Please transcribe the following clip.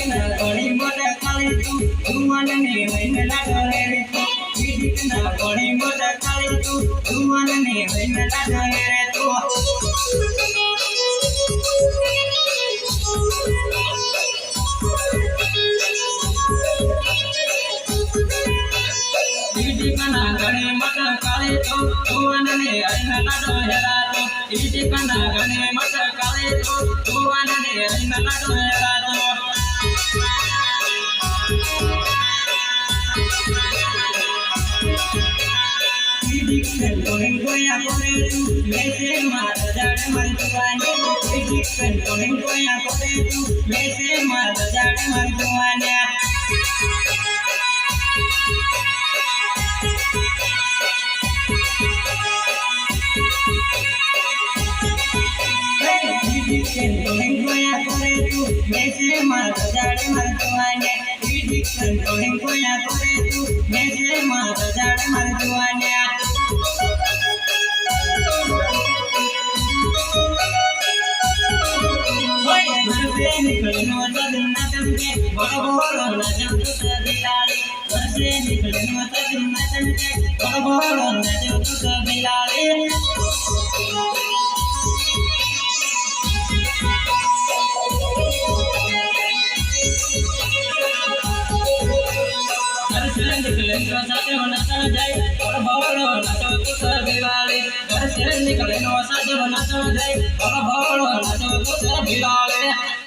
ના ઘણી મોટા કાળી તું ભગવાન ને વૈન લાગો રે તું બીજી ના ઘણી મોટા કાળી તું ભગવાન ને વૈન લાગો રે તું બીજી ના ઘણી મોટા કાળી તું ભગવાન ને વૈન લાગો રે તું બીજી ના ઘણી મોટા કાળી તું ભગવાન ને વૈન લાગો રે તું Going goya kore tu mese mar jade mar tuane going goya kore tu mese mar jade mar tuane going goya kore tu mese mar jade mar tuane going goya kore tu mese mar jade mar tuane निकलनो सदना तमके बड़ो बड़ो नजर तो Bilali बरसे निकलनो सदना तमके बड़ो बड़ो नजर तो Bilali बरसे निकलनो सदना जाए बड़ो बड़ो नजर तो बिलाली बरसे निकलनो सदना जाए बड़ो बड़ो नजर तो बिलाली